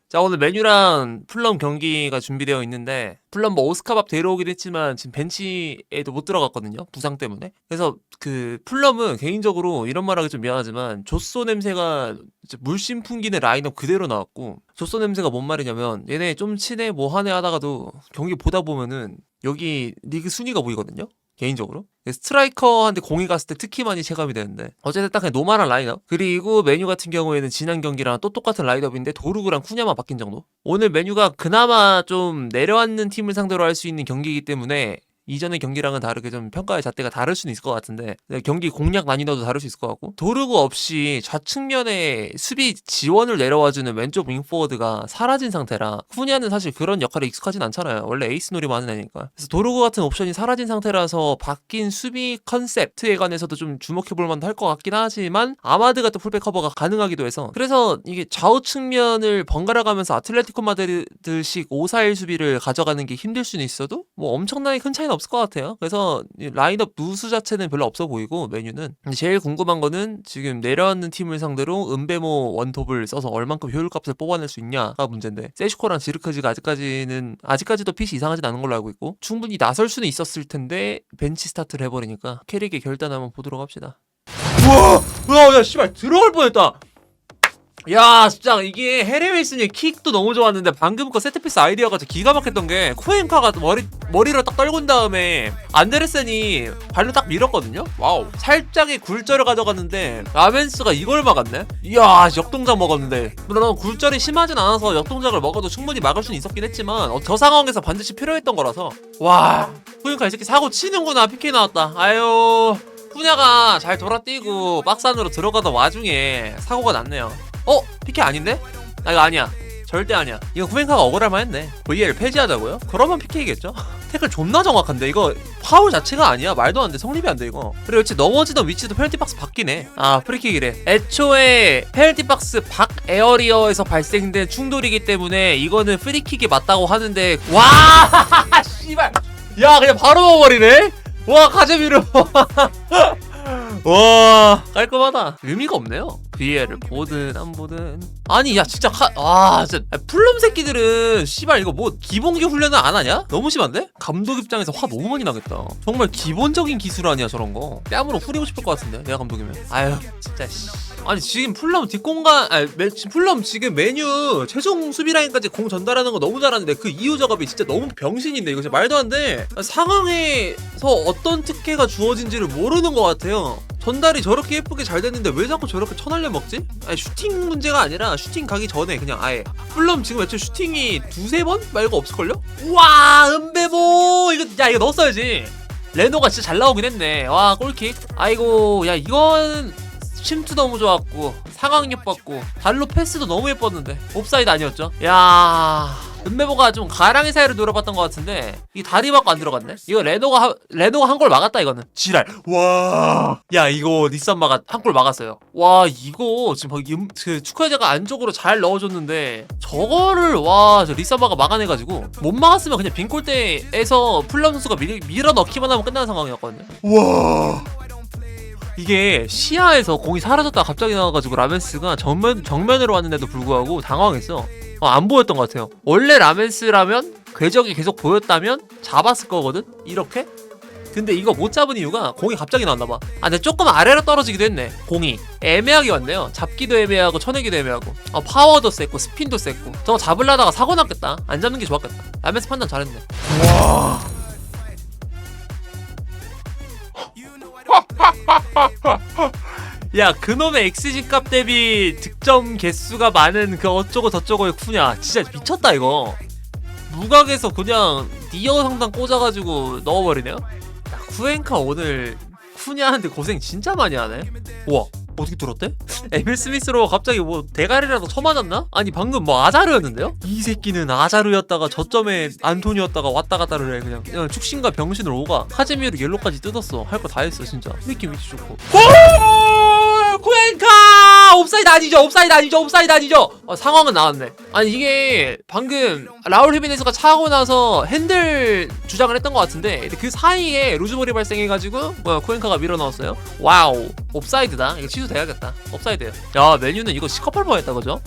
자, 오늘 메뉴랑 풀럼 경기가 준비되어 있는데 풀럼 뭐 오스카밥 데려오긴 했지만 지금 벤치에도 못 들어갔거든요, 부상 때문에. 그래서 그 풀럼은 개인적으로 이런 말하기 좀 미안하지만 조쏘 냄새가 물씬 풍기는 라인업 그대로 나왔고, 조쏘 냄새가 뭔 말이냐면 얘네 좀 친해 뭐 하네 하다가도 경기 보다 보면은 여기 리그 순위가 보이거든요, 개인적으로. 스트라이커한테 공이 갔을 때 특히 많이 체감이 되는데, 어쨌든 딱 그냥 노멀한 라인업. 그리고 메뉴 같은 경우에는 지난 경기랑 또 똑같은 라인업인데 도루그랑 쿠냐만 바뀐 정도. 오늘 메뉴가 그나마 좀 내려앉는 팀을 상대로 할 수 있는 경기이기 때문에 이전의 경기랑은 다르게 좀 평가의 잣대가 다를 수는 있을 것 같은데, 경기 공략 난이도도 다를 수 있을 것 같고, 도루그 없이 좌측면에 수비 지원을 내려와주는 왼쪽 윙포워드가 사라진 상태라 쿠냐는 사실 그런 역할에 익숙하진 않잖아요. 원래 에이스 놀이만 하는 애니까. 그래서 도루그 같은 옵션이 사라진 상태라서 바뀐 수비 컨셉트에 관해서도 좀 주목해볼 만도 할 것 같긴 하지만, 아마드 같은 풀백 커버가 가능하기도 해서, 그래서 이게 좌우 측면을 번갈아 가면서 아틀레티코 마드리드식 5-4-1 수비를 가져가는 게 힘들 수는 있어도 뭐 엄청나게 큰 차이는 없을 것 같아요. 그래서 라인업 누수 자체는 별로 없어 보이고, 메뉴는 제일 궁금한 거는 지금 내려앉는 팀을 상대로 은베모 원톱을 써서 얼만큼 효율값을 뽑아낼 수 있냐가 문제인데, 세슈코랑 지르크지가 아직까지도 핏이 이상하진 않은 걸로 알고 있고, 충분히 나설 수는 있었을 텐데 벤치 스타트를 해버리니까 캐릭의 결단 한번 보도록 합시다. 우와! 야 씨발 들어갈 뻔했다. 야, 진짜 이게 해리 윌슨의 킥도 너무 좋았는데 방금 거 세트피스 아이디어가 진짜 기가 막혔던 게, 쿠엔카가 머리를 딱 떨군 다음에 안데르센이 발로 딱 밀었거든요? 와우. 살짝의 굴절을 가져갔는데 라멘스가 이걸 막았네? 이야, 역동작 먹었는데. 물론 굴절이 심하진 않아서 역동작을 먹어도 충분히 막을 수는 있었긴 했지만 저 상황에서 반드시 필요했던 거라서. 와, 쿠엔카 이 새끼 사고 치는구나. PK 나왔다. 아유, 쿠냐가 잘 돌아뛰고 박스 안으로 들어가던 와중에 사고가 났네요. PK 아닌데? 이거 아니야. 절대 아니야. 이거 쿠엔카가 억울할만 했네. VL 폐지하자고요? 그러면 PK겠죠? 태클 존나 정확한데? 이거 파울 자체가 아니야. 말도 안 돼. 성립이 안 돼, 이거. 그리고 역시 넘어지던 위치도 페널티 박스 밖이네. 아, 프리킥이래. 애초에 페널티 박스 밖 에어리어에서 발생된 충돌이기 때문에 이거는 프리킥이 맞다고 하는데, 와! 씨발! 야, 그냥 바로 넣어버리네? 와, 가제미르. 와, 깔끔하다. 의미가 없네요. VL을 보든 안 보든. 아니, 야, 진짜 진짜 풀럼 새끼들은 씨발 이거 뭐 기본기 훈련을 안 하냐? 너무 심한데? 감독 입장에서 화 너무 많이 나겠다. 정말 기본적인 기술 아니야, 저런 거. 뺨으로 후리고 싶을 것 같은데, 내가 감독이면. 아유, 진짜 씨. 아니, 지금 풀럼 뒷공간, 풀럼 지금 메뉴 최종 수비 라인까지 공 전달하는 거 너무 잘하는데 그 이후 작업이 진짜 너무 병신인데, 이거 진짜 말도 안 돼. 상황에서 어떤 특혜가 주어진지를 모르는 것 같아요. 전달이 저렇게 예쁘게 잘 됐는데 왜 자꾸 저렇게 쳐날려 먹지? 아니, 슈팅 문제가 아니라 슈팅 가기 전에 그냥 아예 풀럼 지금 애초에 슈팅이 2-3번 말고 없을걸요? 우와, 은베모 이거 넣었어야지. 레노가 진짜 잘 나오긴 했네. 와, 골킥. 아이고, 야, 이건 침투 너무 좋았고 상황 예뻤고 발로 패스도 너무 예뻤는데 옵사이드 아니었죠? 야, 은메모가 좀 가랑이 사이로 노려봤던 것 같은데 이 다리 맞고 안 들어갔네? 이거 레노가 한 골 막았다. 이거는 지랄. 와, 야, 이거 닛산마가 한 골 막았어요. 와, 이거 지금 그 축구회자가 안쪽으로 잘 넣어줬는데 저거를 저 닛산마가 막아내가지고, 못 막았으면 그냥 빈 골대에서 풀럼 선수가 밀어 넣기만 하면 끝나는 상황이었거든요. 와, 이게 시야에서 공이 사라졌다가 갑자기 나와가지고 라멘스가 정면으로 왔는데도 불구하고 당황했어. 안 보였던 것 같아요. 원래 라멘스라면 궤적이 계속 보였다면 잡았을 거거든? 이렇게? 근데 이거 못 잡은 이유가 공이 갑자기 나왔나봐. 근데 조금 아래로 떨어지기도 했네. 공이 애매하게 왔네요. 잡기도 애매하고 쳐내기도 애매하고. 파워도 셌고 스핀도 셌고. 저거 잡으려다가 사고 났겠다. 안 잡는 게 좋았겠다. 라멘스 판단 잘했네. 와, 야, 그놈의 XG 값 대비 득점 개수가 많은 그 어쩌고 저쩌고의 쿠냐 진짜 미쳤다. 이거 무각에서 그냥 니어 상단 꽂아가지고 넣어버리네요. 야, 쿠엔카 오늘 쿠냐한테 고생 진짜 많이 하네. 우와, 어떻게 뚫었대? 에밀 스미스로 갑자기 뭐 대가리라도 쳐맞았나? 아니, 방금 뭐 아자르였는데요? 이 새끼는 아자르였다가 저점에 안토니였다가 왔다 갔다를 해. 그냥 축신과 병신을 오가. 카제미르 옐로까지 뜯었어. 할 거 다 했어 진짜. 느낌 위치 좋고. 쿠엔카 옵사이드 아니죠. 옵사이드 아니죠. 옵사이드 아니죠. 상황은 나왔네. 아니 이게 방금 라울 히메네스가 차고 나서 핸들 주장을 했던 것 같은데 그 사이에 루즈볼이 발생해가지고 쿠엔카가 밀어 넣었어요. 와우, 옵사이드다. 이거 취소돼야겠다. 옵사이드예요. 야, 메뉴는 이거 시커플 뻔했다 그죠?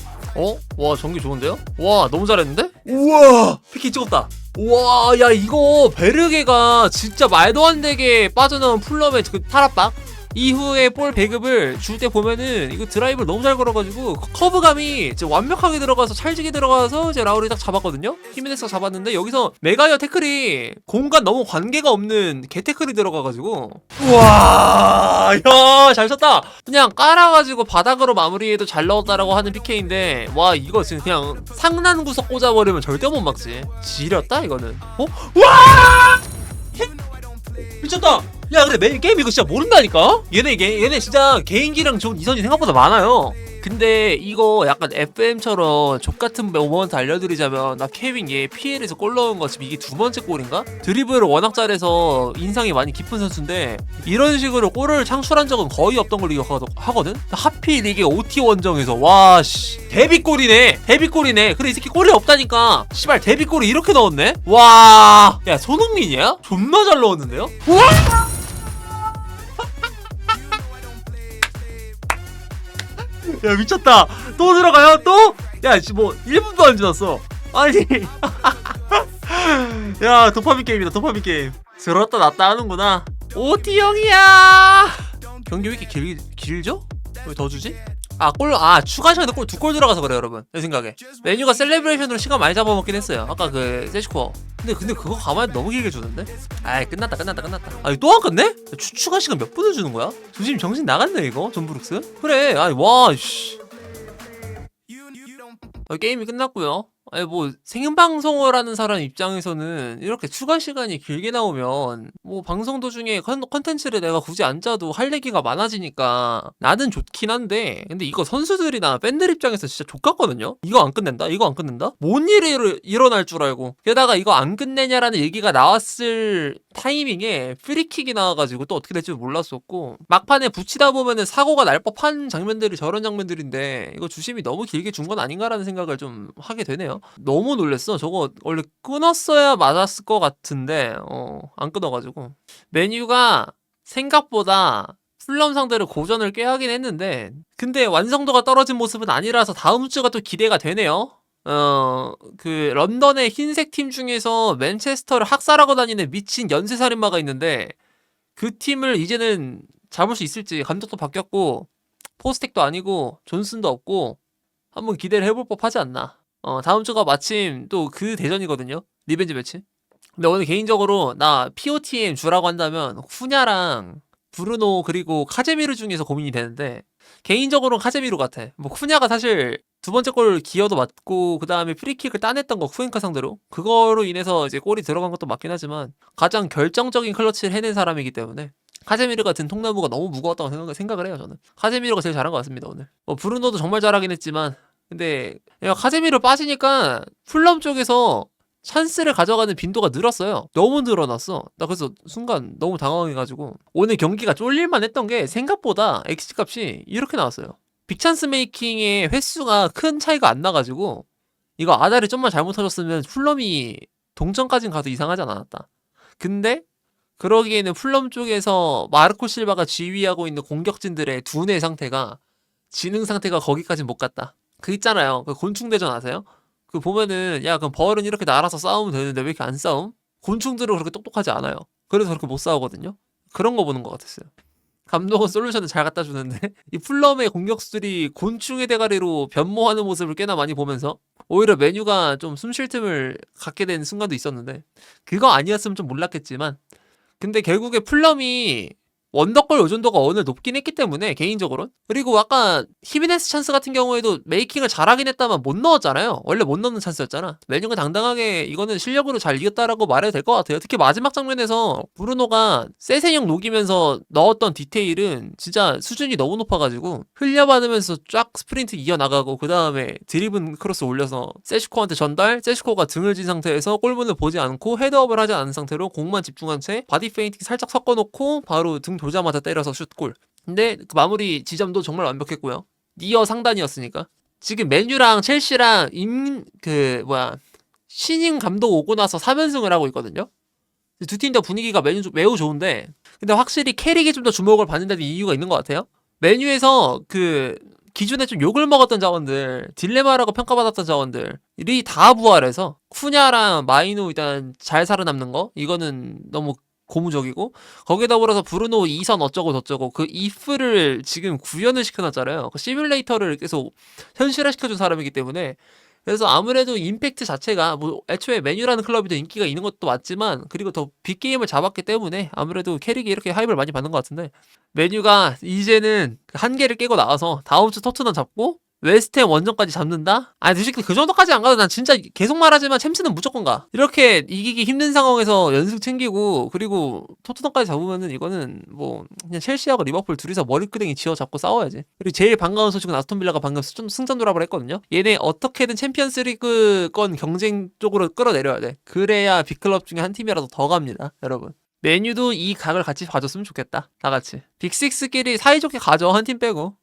와, 전기 좋은데요? 와, 너무 잘했는데? 우와, 피키 찍었다. 우와, 야, 이거 베르게가 진짜 말도 안 되게 빠져나온 풀럼의 그 탈압박 이후에 볼 배급을 줄 때 보면은 이거 드라이브를 너무 잘 걸어가지고 커브감이 진짜 완벽하게 들어가서 찰지게 들어가서 이제 라울이 딱 잡았거든요. 히메네스가 잡았는데 여기서 메가이어 태클이 공간 너무 관계가 없는 개 태클이 들어가가지고 우와, 야, 잘 쳤다. 그냥 깔아가지고 바닥으로 마무리해도 잘 넣었다라고 하는 PK인데 와, 이거 지금 그냥 상난 구석 꽂아버리면 절대 못 막지. 지렸다 이거는. 와, 미쳤다. 야, 근데 게임 이거 진짜 모른다니까? 얘네 진짜 개인기랑 좋은 이선이 생각보다 많아요. 근데 이거 약간 FM처럼 족같은 모먼트 알려드리자면 나 케빈 얘 PL에서 골 넣은 거 지금 이게 2번째 골인가? 드리블을 워낙 잘해서 인상이 많이 깊은 선수인데 이런 식으로 골을 창출한 적은 거의 없던 걸로 기억하거든? 하필 이게 OT 원정에서 와씨 데뷔골이네. 그래 이 새끼 골이 없다니까. 씨발 데뷔골이 이렇게 넣었네? 와, 야, 손흥민이야? 존나 잘 넣었는데요? 우와! 야, 미쳤다. 또 들어가요? 또? 야, 뭐 1분도 안 지났어. 아니 야, 도파민 게임이다. 도파민 게임. 들었다 놨다 하는구나. 오티 형이야. 경기 왜 이렇게 길죠? 왜 더 주지? 추가 시간에 골 2골 들어가서 그래요 여러분. 내 생각에 메뉴가 셀레브레이션으로 시간 많이 잡아먹긴 했어요. 아까 그 세시코어. 근데 그거 가만히 너무 길게 주는데? 아이, 끝났다. 아니, 또 안 끝내? 추가 시간 몇 분을 주는 거야? 조심 정신 나갔네 이거 존 브룩스. 그래, 아니 와 씨. 게임이 끝났고요. 아니 뭐 생방송을 하는 사람 입장에서는 이렇게 추가 시간이 길게 나오면 뭐 방송 도중에 컨텐츠를 내가 굳이 안 짜도 할 얘기가 많아지니까 나는 좋긴 한데, 근데 이거 선수들이나 팬들 입장에서 진짜 족같거든요. 이거 안 끝낸다? 뭔 일이 일어날 줄 알고. 게다가 이거 안 끝내냐라는 얘기가 나왔을 타이밍에 프리킥이 나와가지고 또 어떻게 될지 몰랐었고, 막판에 붙이다 보면은 사고가 날 법한 장면들이 저런 장면들인데 이거 주심이 너무 길게 준 건 아닌가라는 생각을 좀 하게 되네요. 너무 놀랬어. 저거 원래 끊었어야 맞았을 것 같은데 안 끊어가지고. 메뉴가 생각보다 풀럼 상대로 고전을 꽤 하긴 했는데 근데 완성도가 떨어진 모습은 아니라서 다음 주가 또 기대가 되네요. 그 런던의 흰색 팀 중에서 맨체스터를 학살하고 다니는 미친 연쇄살인마가 있는데 그 팀을 이제는 잡을 수 있을지. 감독도 바뀌었고 포스텍도 아니고 존슨도 없고 한번 기대를 해볼 법하지 않나. 다음 주가 마침 또 그 대전이거든요. 리벤지 매치. 근데 오늘 개인적으로 나 POTM 주라고 한다면 후냐랑 브루노 그리고 카제미르 중에서 고민이 되는데 개인적으로는 카제미르 같아. 뭐 후냐가 사실 2번째 골 기어도 맞고 그 다음에 프리킥을 따냈던 거 쿠엔카 상대로 그거로 인해서 이제 골이 들어간 것도 맞긴 하지만 가장 결정적인 클러치를 해낸 사람이기 때문에 카제미르 같은 통나무가 너무 무거웠다고 생각을 해요. 저는 카제미르가 제일 잘한 것 같습니다 오늘. 브루노도 정말 잘하긴 했지만 근데 카제미르 빠지니까 풀럼 쪽에서 찬스를 가져가는 빈도가 늘었어요. 너무 늘어났어. 나 그래서 순간 너무 당황해가지고 오늘 경기가 쫄릴만 했던 게 생각보다 XG값이 이렇게 나왔어요. 빅찬스 메이킹의 횟수가 큰 차이가 안 나가지고 이거 아다리 좀만 잘못 터졌으면 풀럼이 동점까진 가도 이상하지 않았다. 근데 그러기에는 풀럼 쪽에서 마르코 실바가 지휘하고 있는 공격진들의 두뇌 상태가 지능 상태가 거기까진 못 갔다. 그 있잖아요. 그 곤충대전 아세요? 그 보면은 야 그럼 벌은 이렇게 날아서 싸우면 되는데 왜 이렇게 안 싸움? 곤충들은 그렇게 똑똑하지 않아요. 그래서 그렇게 못 싸우거든요. 그런 거 보는 것 같았어요. 감독은 솔루션을 잘 갖다 주는데 이 풀럼의 공격수들이 곤충의 대가리로 변모하는 모습을 꽤나 많이 보면서 오히려 메뉴가 좀 숨 쉴 틈을 갖게 된 순간도 있었는데 그거 아니었으면 좀 몰랐겠지만 근데 결국에 풀럼이 원더골 의존도가 오늘 높긴 했기 때문에 개인적으로는. 그리고 아까 히메네스 찬스 같은 경우에도 메이킹을 잘하긴 했다만 못 넣었잖아요. 원래 못 넣는 찬스였잖아. 메뉴가 당당하게 이거는 실력으로 잘 이겼다라고 말해도 될 것 같아요. 특히 마지막 장면에서 브루노가 세세형 녹이면서 넣었던 디테일은 진짜 수준이 너무 높아가지고 흘려받으면서 쫙 스프린트 이어나가고 그 다음에 드리븐 크로스 올려서 세슈코한테 전달, 세슈코가 등을 진 상태에서 골문을 보지 않고 헤드업을 하지 않은 상태로 공만 집중한 채 바디 페인팅 살짝 섞어놓고 바로 등 돌자마자 때려서 슛골. 근데 그 마무리 지점도 정말 완벽했고요. 니어 상단이었으니까. 지금 맨유랑 첼시랑 신인 감독 오고 나서 3연승을 하고 있거든요. 두 팀 다 분위기가 매우 좋은데, 근데 확실히 캐릭이 좀 더 주목을 받는 데도 이유가 있는 것 같아요. 메뉴에서 기존에 좀 욕을 먹었던 자원들, 딜레마라고 평가받았던 자원들이 다 부활해서 쿠냐랑 마이노 일단 잘 살아남는 거 이거는 너무 고무적이고, 거기에 더불어서 브루노 2선 어쩌고 저쩌고 그 if를 지금 구현을 시켜놨잖아요. 그 시뮬레이터를 계속 현실화시켜준 사람이기 때문에. 그래서 아무래도 임팩트 자체가 뭐 애초에 맨유라는 클럽이 더 인기가 있는 것도 맞지만, 그리고 더 빅게임을 잡았기 때문에 아무래도 캐릭이 이렇게 하이브를 많이 받는 것 같은데, 맨유가 이제는 한계를 깨고 나와서 다음 주 토트넘 잡고 웨스트햄 원정까지 잡는다? 아니 솔직히 그 정도까지 안 가도 난 진짜 계속 말하지만 챔스는 무조건 가. 이렇게 이기기 힘든 상황에서 연승 챙기고 그리고 토트넘까지 잡으면은 이거는 뭐 그냥 첼시하고 리버풀 둘이서 머리끄댕이 쥐어잡고 싸워야지. 그리고 제일 반가운 소식은 아스톤빌라가 방금 승전 돌아을 했거든요. 얘네 어떻게든 챔피언스리그권 경쟁 쪽으로 끌어내려야 돼. 그래야 빅클럽 중에 한 팀이라도 더 갑니다, 여러분. 메뉴도 이 각을 같이 봐줬으면 좋겠다. 다 같이 빅6끼리 사이좋게 가죠, 한 팀 빼고.